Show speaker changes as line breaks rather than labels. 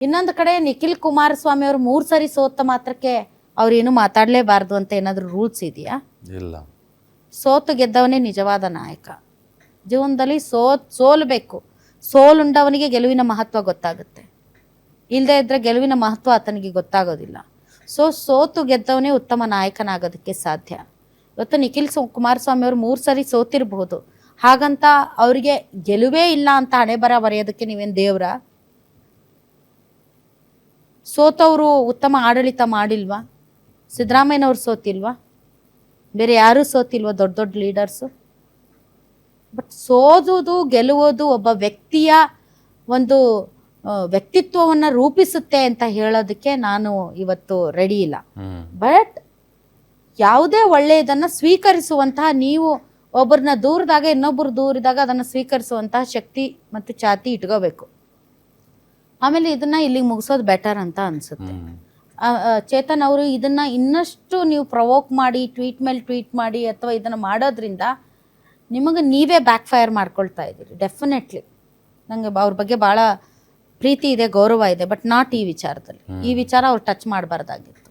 ಇನ್ನೊಂದು ಕಡೆ ನಿಖಿಲ್ ಕುಮಾರಸ್ವಾಮಿ ಅವರು 3 ಸರಿ ಸೋತ ಮಾತ್ರಕ್ಕೆ ಅವ್ರೇನು ಮಾತಾಡಲೇಬಾರ್ದು ಅಂತ ಏನಾದರೂ ರೂಲ್ಸ್ ಇದೆಯಾ?
ಇಲ್ಲ.
ಸೋತು ಗೆದ್ದವನೇ ನಿಜವಾದ ನಾಯಕ. ಜೀವನದಲ್ಲಿ ಸೋಲಬೇಕು. ಸೋಲುಂಡವನಿಗೆ ಗೆಲುವಿನ ಮಹತ್ವ ಗೊತ್ತಾಗುತ್ತೆ. ಇಲ್ಲದೆ ಇದ್ದರೆ ಗೆಲುವಿನ ಮಹತ್ವ ಆತನಿಗೆ ಗೊತ್ತಾಗೋದಿಲ್ಲ. ಸೋತು ಗೆದ್ದವನೇ ಉತ್ತಮ ನಾಯಕನಾಗೋದಕ್ಕೆ ಸಾಧ್ಯ. ಇವತ್ತು ನಿಖಿಲ್ ಕುಮಾರಸ್ವಾಮಿ ಅವರು 3 ಸರಿ ಸೋತಿರಬಹುದು. ಹಾಗಂತ ಅವರಿಗೆ ಗೆಲುವೇ ಇಲ್ಲ ಅಂತ ಹಣೆ ಬರ ಬರೆಯೋದಕ್ಕೆ ನೀವೇನು ದೇವ್ರ? ಸೋತವರು ಉತ್ತಮ ಆಡಳಿತ ಮಾಡಿಲ್ವಾ? ಸಿದ್ದರಾಮಯ್ಯನವ್ರು ಸೋತಿಲ್ವಾ? ಬೇರೆ ಯಾರೂ ಸೋತಿಲ್ವಾ? ದೊಡ್ಡ ದೊಡ್ಡ ಲೀಡರ್ಸು. ಬಟ್ ಸೋದುವುದು ಗೆಲ್ಲುವುದು ಒಬ್ಬ ವ್ಯಕ್ತಿಯ ಒಂದು ವ್ಯಕ್ತಿತ್ವವನ್ನು ರೂಪಿಸುತ್ತೆ ಅಂತ ಹೇಳೋದಕ್ಕೆ ನಾನು ಇವತ್ತು ರೆಡಿ ಇಲ್ಲ. ಬಟ್ ಯಾವುದೇ ಒಳ್ಳೆಯದನ್ನು ಸ್ವೀಕರಿಸುವಂತಹ, ನೀವು ಒಬ್ಬರನ್ನ ದೂರದಾಗ ಇನ್ನೊಬ್ಬರು ದೂರಿದಾಗ ಅದನ್ನು ಸ್ವೀಕರಿಸುವಂತಹ ಶಕ್ತಿ ಮತ್ತು ಛಾತಿ ಇಟ್ಕೋಬೇಕು. ಆಮೇಲೆ ಇದನ್ನು ಇಲ್ಲಿಗೆ ಮುಗಿಸೋದು ಬೆಟರ್ ಅಂತ ಅನಿಸುತ್ತೆ. ಚೇತನ್ ಅವರು ಇದನ್ನು ಇನ್ನಷ್ಟು ನೀವು ಪ್ರವೋಕ್ ಮಾಡಿ ಟ್ವೀಟ್ ಮೇಲೆ ಟ್ವೀಟ್ ಮಾಡಿ ಅಥವಾ ಇದನ್ನು ಮಾಡೋದ್ರಿಂದ ನಿಮಗೆ ನೀವೇ ಬ್ಯಾಕ್ ಫೈರ್ ಮಾಡ್ಕೊಳ್ತಾ ಇದ್ದೀರಿ. ಡೆಫಿನೆಟ್ಲಿ ನನಗೆ ಅವ್ರ ಬಗ್ಗೆ ಭಾಳ ಪ್ರೀತಿ ಇದೆ, ಗೌರವ ಇದೆ, ಬಟ್ ನಾಟ್ ಈ ವಿಚಾರದಲ್ಲಿ. ಈ ವಿಚಾರ ಅವ್ರು ಟಚ್ ಮಾಡಬಾರ್ದಾಗಿತ್ತು.